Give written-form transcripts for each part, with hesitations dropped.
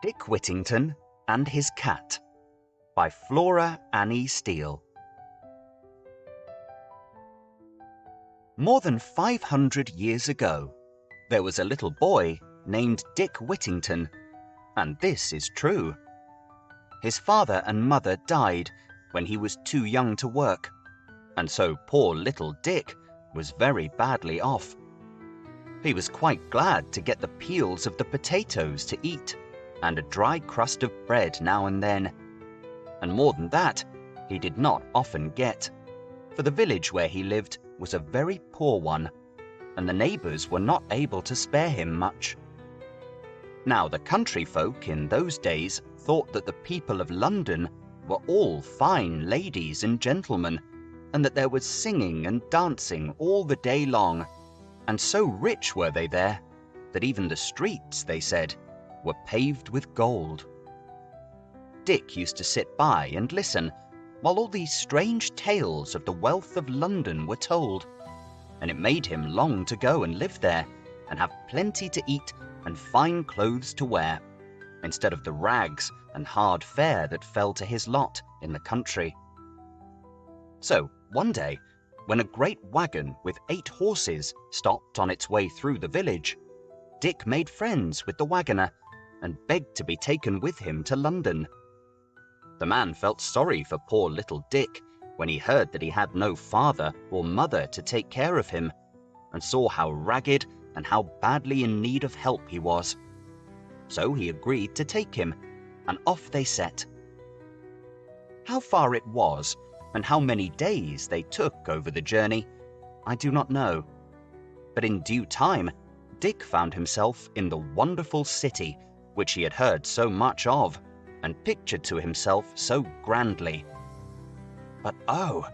Dick Whittington and His Cat by Flora Annie Steele. More than 500 years ago, there was a little boy named Dick Whittington, and this is true. His father and mother died when he was too young to work, and so poor little Dick was very badly off. He was quite glad to get the peels of the potatoes to eat, and a dry crust of bread now and then. And more than that, he did not often get, for the village where he lived was a very poor one, and the neighbours were not able to spare him much. Now the country folk in those days thought that the people of London were all fine ladies and gentlemen, and that there was singing and dancing all the day long, and so rich were they there, that even the streets, they said, were paved with gold. Dick used to sit by and listen while all these strange tales of the wealth of London were told, and it made him long to go and live there and have plenty to eat and fine clothes to wear, instead of the rags and hard fare that fell to his lot in the country. So one day, when a great wagon with 8 horses stopped on its way through the village, Dick made friends with the wagoner and begged to be taken with him to London. The man felt sorry for poor little Dick when he heard that he had no father or mother to take care of him, and saw how ragged and how badly in need of help he was. So he agreed to take him, and off they set. How far it was, and how many days they took over the journey, I do not know. But in due time, Dick found himself in the wonderful city which he had heard so much of, and pictured to himself so grandly. But oh,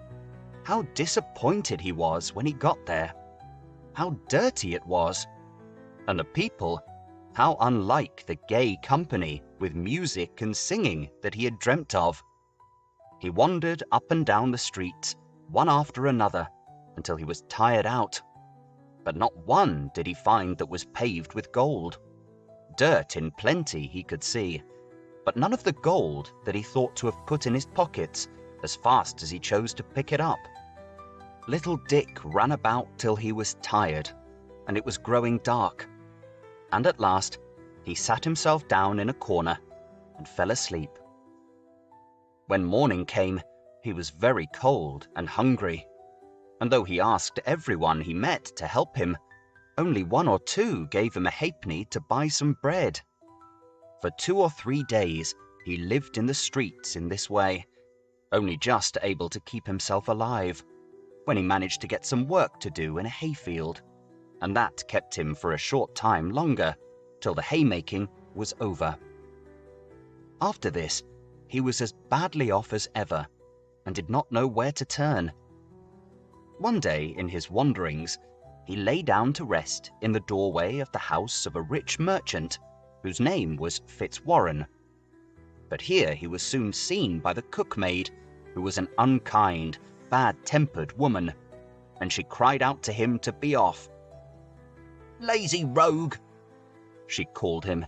how disappointed he was when he got there! How dirty it was! And the people, how unlike the gay company with music and singing that he had dreamt of! He wandered up and down the streets, one after another, until he was tired out. But not one did he find that was paved with gold. Dirt in plenty he could see, but none of the gold that he thought to have put in his pockets as fast as he chose to pick it up. Little Dick ran about till he was tired, and it was growing dark, and at last he sat himself down in a corner and fell asleep. When morning came, he was very cold and hungry, and though he asked everyone he met to help him, only 1 or 2 gave him a halfpenny to buy some bread. For 2 or 3 days he lived in the streets in this way, only just able to keep himself alive, when he managed to get some work to do in a hayfield, and that kept him for a short time longer, till the haymaking was over. After this, he was as badly off as ever, and did not know where to turn. One day in his wanderings, he lay down to rest in the doorway of the house of a rich merchant, whose name was Fitzpatrick. But here he was soon seen by the cookmaid, who was an unkind, bad-tempered woman, and she cried out to him to be off. "Lazy rogue!" she called him,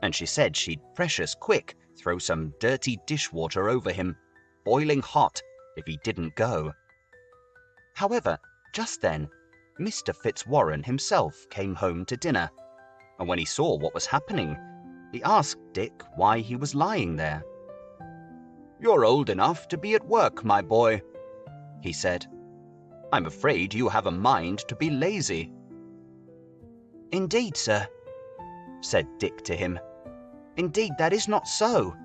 and she said she'd precious quick throw some dirty dishwater over him, boiling hot, if he didn't go. However, just then, Mr. Fitzwarren himself came home to dinner, and when he saw what was happening, he asked Dick why he was lying there. "You're old enough to be at work, my boy," he said. "I'm afraid you have a mind to be lazy." "Indeed, sir," said Dick to him. "Indeed, that is not so."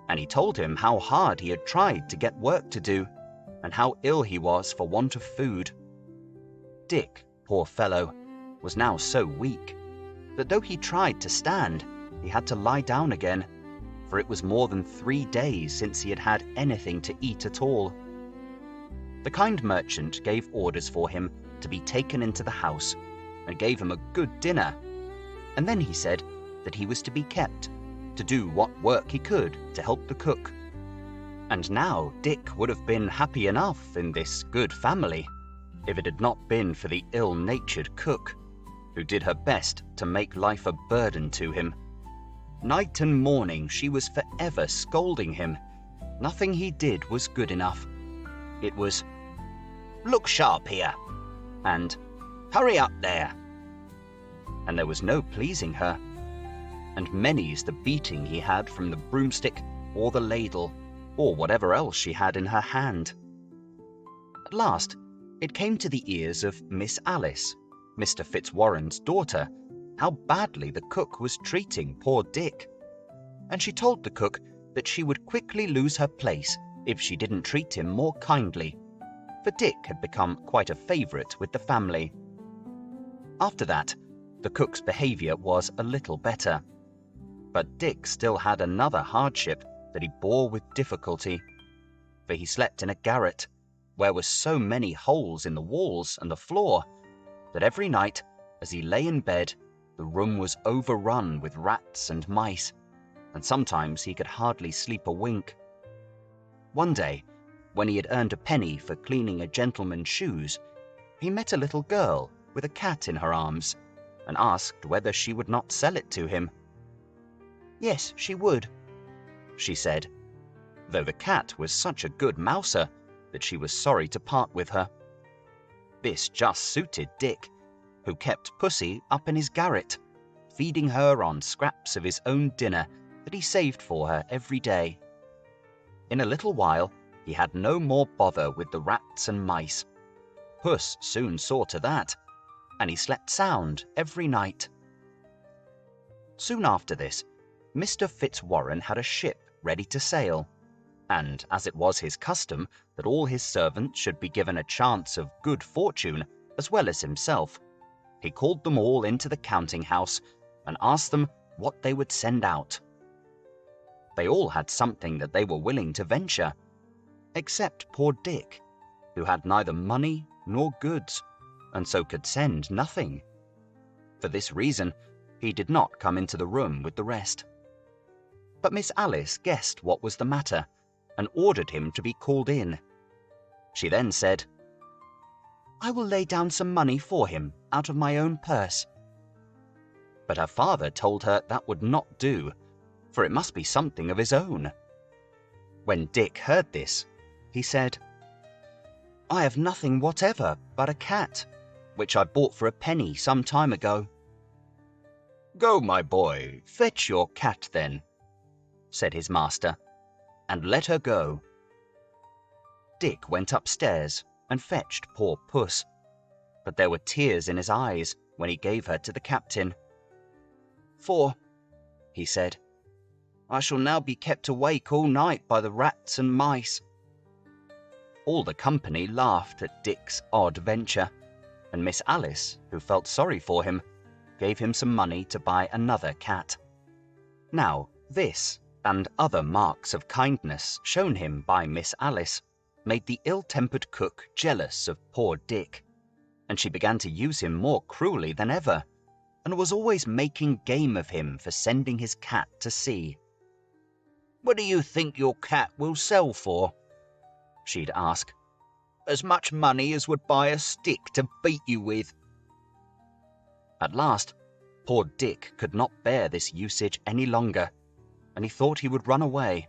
And he told him how hard he had tried to get work to do, and how ill he was for want of food. Dick, poor fellow, was now so weak that though he tried to stand, he had to lie down again, for it was more than 3 days since he had had anything to eat at all. The kind merchant gave orders for him to be taken into the house, and gave him a good dinner, and then he said that he was to be kept, to do what work he could to help the cook. And now Dick would have been happy enough in this good family, if it had not been for the ill-natured cook, who did her best to make life a burden to him. Night and morning she was forever scolding him. Nothing he did was good enough. It was, "Look sharp here," and "Hurry up there." And there was no pleasing her. And many's the beating he had from the broomstick or the ladle, or whatever else she had in her hand. At last, it came to the ears of Miss Alice, Mr. Fitzwarren's daughter, how badly the cook was treating poor Dick. And she told the cook that she would quickly lose her place if she didn't treat him more kindly, for Dick had become quite a favourite with the family. After that, the cook's behaviour was a little better. But Dick still had another hardship that he bore with difficulty, for he slept in a garret, where were so many holes in the walls and the floor, that every night, as he lay in bed, the room was overrun with rats and mice, and sometimes he could hardly sleep a wink. One day, when he had earned a penny for cleaning a gentleman's shoes, he met a little girl with a cat in her arms, and asked whether she would not sell it to him. "Yes, she would," she said, though the cat was such a good mouser that she was sorry to part with her. This just suited Dick, who kept Pussy up in his garret, feeding her on scraps of his own dinner that he saved for her every day. In a little while, he had no more bother with the rats and mice. Puss soon saw to that, and he slept sound every night. Soon after this, Mr. Fitzwarren had a ship ready to sail, and as it was his custom that all his servants should be given a chance of good fortune as well as himself, he called them all into the counting-house and asked them what they would send out. They all had something that they were willing to venture, except poor Dick, who had neither money nor goods, and so could send nothing. For this reason, he did not come into the room with the rest. But Miss Alice guessed what was the matter, and ordered him to be called in. She then said, "I will lay down some money for him out of my own purse." But her father told her that would not do, for it must be something of his own. When Dick heard this, he said, "I have nothing whatever but a cat, which I bought for a penny some time ago." "Go, my boy, fetch your cat then," said his master, "and let her go." Dick went upstairs and fetched poor Puss, but there were tears in his eyes when he gave her to the captain. "For," he said, "I shall now be kept awake all night by the rats and mice." All the company laughed at Dick's odd venture, and Miss Alice, who felt sorry for him, gave him some money to buy another cat. Now, this and other marks of kindness shown him by Miss Alice made the ill-tempered cook jealous of poor Dick, and she began to use him more cruelly than ever, and was always making game of him for sending his cat to sea. "What do you think your cat will sell for?" she'd ask. "As much money as would buy a stick to beat you with." At last, poor Dick could not bear this usage any longer, and he thought he would run away.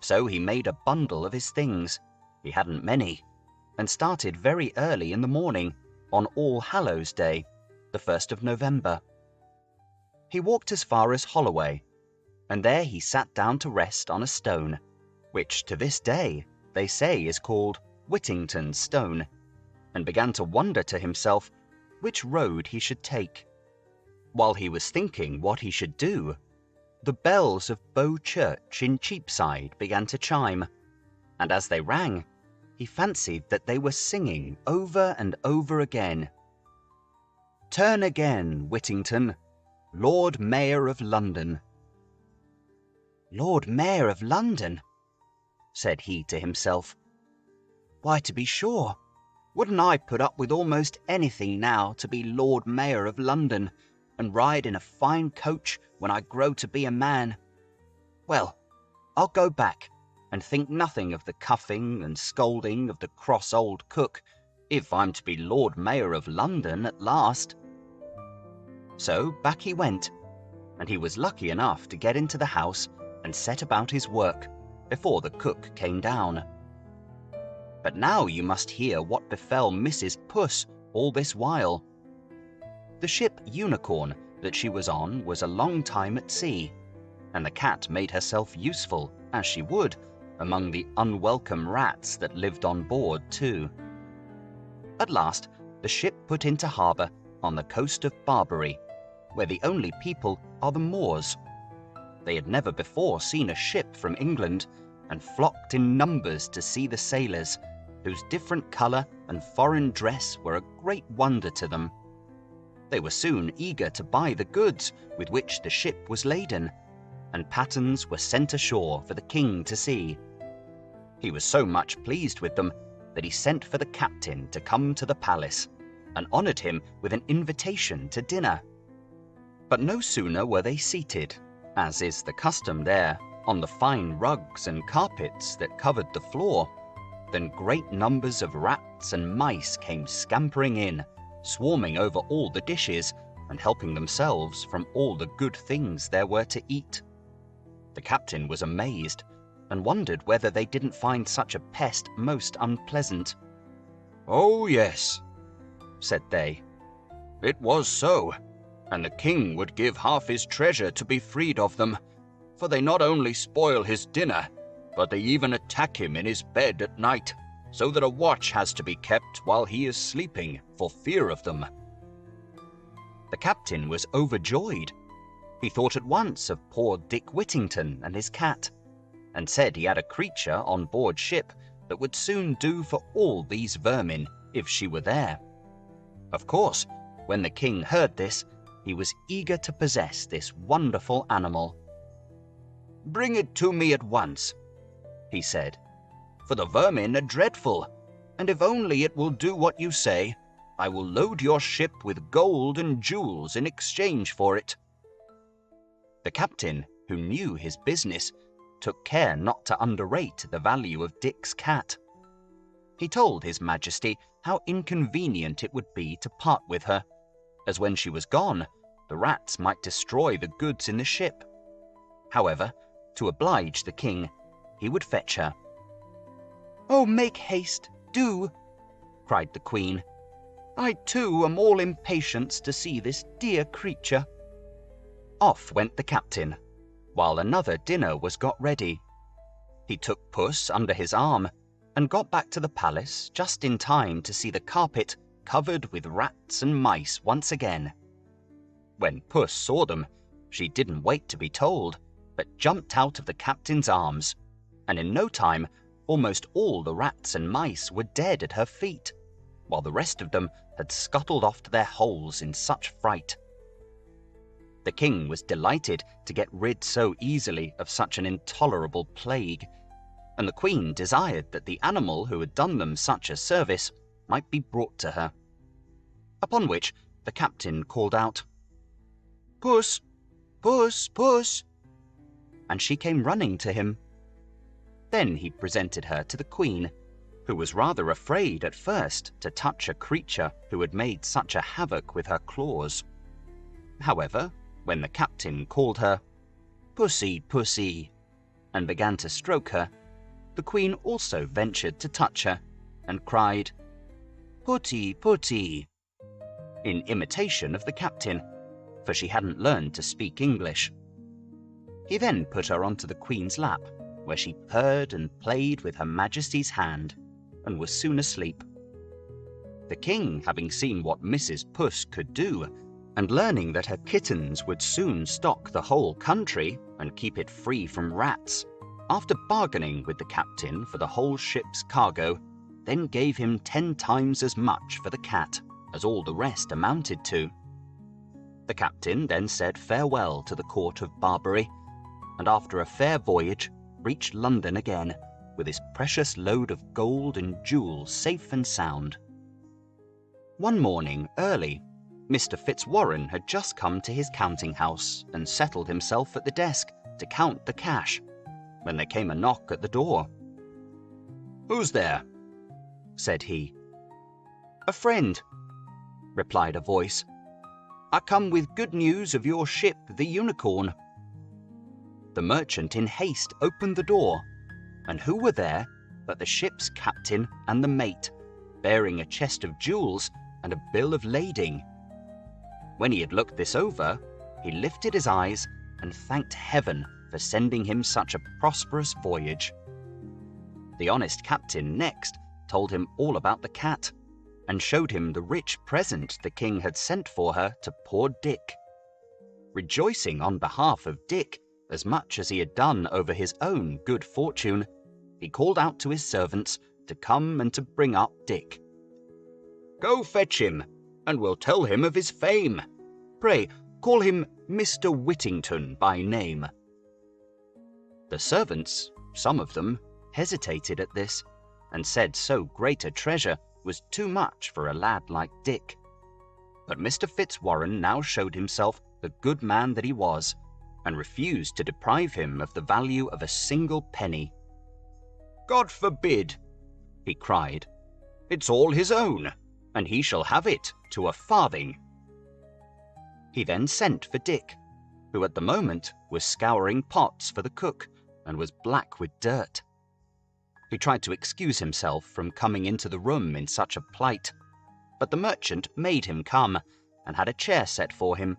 So he made a bundle of his things, he hadn't many, and started very early in the morning on All Hallows Day, the 1st of November. He walked as far as Holloway, and there he sat down to rest on a stone, which to this day they say is called Whittington's Stone, and began to wonder to himself which road he should take. While he was thinking what he should do, the bells of Bow Church in Cheapside began to chime, and as they rang, he fancied that they were singing over and over again, "Turn again, Whittington, Lord Mayor of London." "Lord Mayor of London?" said he to himself. "Why, to be sure, wouldn't I put up with almost anything now to be Lord Mayor of London, and ride in a fine coach when I grow to be a man? Well, I'll go back, and think nothing of the cuffing and scolding of the cross old cook, if I'm to be Lord Mayor of London at last." So back he went, and he was lucky enough to get into the house and set about his work before the cook came down. But now you must hear what befell Mrs. Puss all this while. The ship Unicorn that she was on was a long time at sea, and the cat made herself useful, as she would, among the unwelcome rats that lived on board too. At last, the ship put into harbour on the coast of Barbary, where the only people are the Moors. They had never before seen a ship from England, and flocked in numbers to see the sailors, whose different colour and foreign dress were a great wonder to them. They were soon eager to buy the goods with which the ship was laden, and patterns were sent ashore for the king to see. He was so much pleased with them that he sent for the captain to come to the palace, and honoured him with an invitation to dinner. But no sooner were they seated, as is the custom there, on the fine rugs and carpets that covered the floor, than great numbers of rats and mice came scampering in, swarming over all the dishes, and helping themselves from all the good things there were to eat. The captain was amazed, and wondered whether they didn't find such a pest most unpleasant. "Oh, yes," said they, "it was so, and the king would give half his treasure to be freed of them, for they not only spoil his dinner, but they even attack him in his bed at night, so that a watch has to be kept while he is sleeping for fear of them." The captain was overjoyed. He thought at once of poor Dick Whittington and his cat, and said he had a creature on board ship that would soon do for all these vermin if she were there. Of course, when the king heard this, he was eager to possess this wonderful animal. "Bring it to me at once," he said, "for the vermin are dreadful, and if only it will do what you say, I will load your ship with gold and jewels in exchange for it." The captain, who knew his business, took care not to underrate the value of Dick's cat. He told His Majesty how inconvenient it would be to part with her, as when she was gone, the rats might destroy the goods in the ship. However, to oblige the king, he would fetch her. "Oh, make haste, do!" cried the queen. "I too am all impatience to see this dear creature." Off went the captain, while another dinner was got ready. He took Puss under his arm, and got back to the palace just in time to see the carpet covered with rats and mice once again. When Puss saw them, she didn't wait to be told, but jumped out of the captain's arms, and in no time almost all the rats and mice were dead at her feet, while the rest of them had scuttled off to their holes in such fright. The king was delighted to get rid so easily of such an intolerable plague, and the queen desired that the animal who had done them such a service might be brought to her. Upon which the captain called out, "Puss, Puss, Puss!" and she came running to him. Then he presented her to the queen, who was rather afraid at first to touch a creature who had made such a havoc with her claws. However, when the captain called her "Pussy, Pussy," and began to stroke her, the queen also ventured to touch her, and cried, "Putty, Putty," in imitation of the captain, for she hadn't learned to speak English. He then put her onto the queen's lap, where she purred and played with Her Majesty's hand, and was soon asleep. The king, having seen what Mrs. Puss could do, and learning that her kittens would soon stock the whole country and keep it free from rats, after bargaining with the captain for the whole ship's cargo, then gave him 10 times as much for the cat as all the rest amounted to. The captain then said farewell to the court of Barbary, and after a fair voyage reached London again, with his precious load of gold and jewels safe and sound. One morning early, Mr. Fitzwarren had just come to his counting house and settled himself at the desk to count the cash, when there came a knock at the door. "Who's there?" said he. "A friend," replied a voice. I come with good news of your ship, the Unicorn." The merchant in haste opened the door, and who were there but the ship's captain and the mate, bearing a chest of jewels and a bill of lading. When he had looked this over, he lifted his eyes and thanked heaven for sending him such a prosperous voyage. The honest captain next told him all about the cat, and showed him the rich present the king had sent for her to poor Dick. Rejoicing on behalf of Dick as much as he had done over his own good fortune, he called out to his servants to come and to bring up Dick. "Go fetch him, and we'll tell him of his fame. Pray, call him Mr. Whittington by name." The servants, some of them, hesitated at this, and said so great a treasure was too much for a lad like Dick. But Mr. Fitzwarren now showed himself the good man that he was, and refused to deprive him of the value of a single penny. "God forbid," he cried. "It's all his own, and he shall have it to a farthing." He then sent for Dick, who at the moment was scouring pots for the cook, and was black with dirt. He tried to excuse himself from coming into the room in such a plight, but the merchant made him come, and had a chair set for him,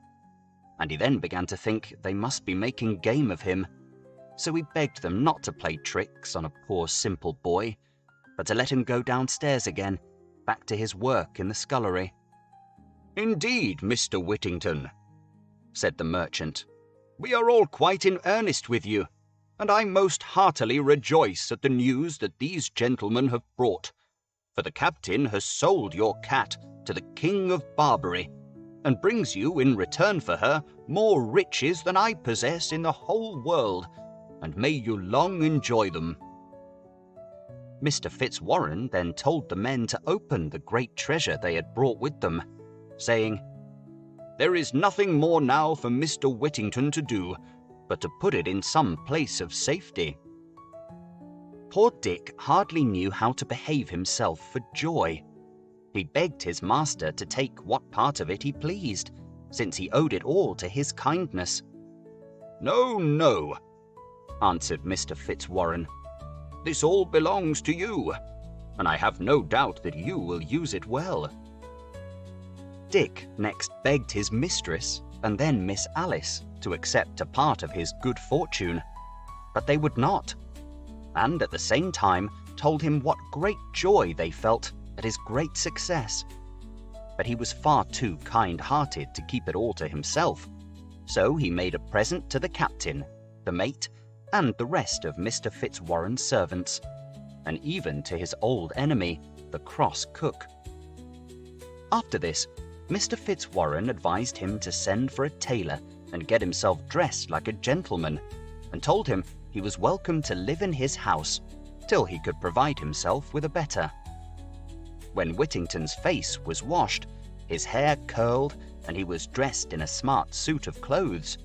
and he then began to think they must be making game of him, so he begged them not to play tricks on a poor simple boy, but to let him go downstairs again, back to his work in the scullery. "Indeed, Mr. Whittington," said the merchant, "we are all quite in earnest with you, and I most heartily rejoice at the news that these gentlemen have brought, for the captain has sold your cat to the King of Barbary, and brings you in return for her more riches than I possess in the whole world, and may you long enjoy them." Mr. Fitzwarren then told the men to open the great treasure they had brought with them, saying, "There is nothing more now for Mr. Whittington to do, but to put it in some place of safety." Poor Dick hardly knew how to behave himself for joy. He begged his master to take what part of it he pleased, since he owed it all to his kindness. "No, no," answered Mr. Fitzwarren. "This all belongs to you, and I have no doubt that you will use it well." Dick next begged his mistress and then Miss Alice to accept a part of his good fortune, but they would not, and at the same time told him what great joy they felt at his great success. But he was far too kind-hearted to keep it all to himself, so he made a present to the captain, the mate, and the rest of Mr. Fitzwarren's servants, and even to his old enemy, the cross cook. After this, Mr. Fitzwarren advised him to send for a tailor and get himself dressed like a gentleman, and told him he was welcome to live in his house till he could provide himself with a better. When Whittington's face was washed, his hair curled, and he was dressed in a smart suit of clothes,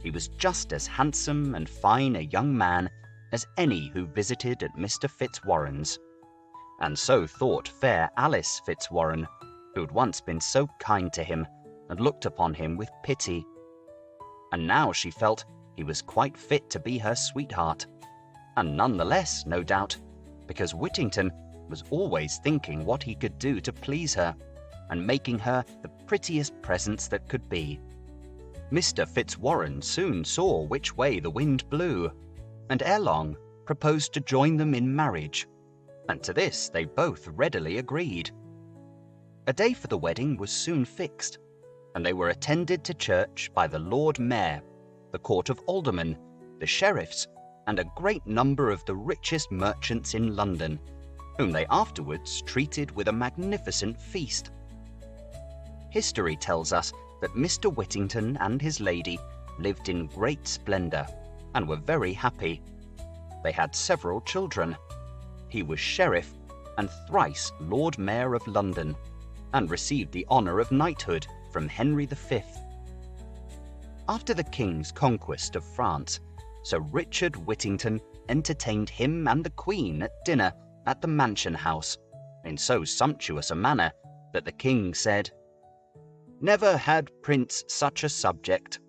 he was just as handsome and fine a young man as any who visited at Mr. Fitzwarren's. And so thought fair Alice Fitzwarren, who had once been so kind to him and looked upon him with pity. And now she felt he was quite fit to be her sweetheart, and none the less, no doubt, because Whittington was always thinking what he could do to please her, and making her the prettiest presents that could be. Mr. Fitzwarren soon saw which way the wind blew, and ere long proposed to join them in marriage, and to this they both readily agreed. A day for the wedding was soon fixed, and they were attended to church by the Lord Mayor, the Court of Aldermen, the sheriffs, and a great number of the richest merchants in London, whom they afterwards treated with a magnificent feast. History tells us that Mr. Whittington and his lady lived in great splendour, and were very happy. They had several children. He was sheriff, and thrice Lord Mayor of London, and received the honour of knighthood from Henry V. After the King's conquest of France, Sir Richard Whittington entertained him and the Queen at dinner at the Mansion House, in so sumptuous a manner that the King said, Never had prince such a subject.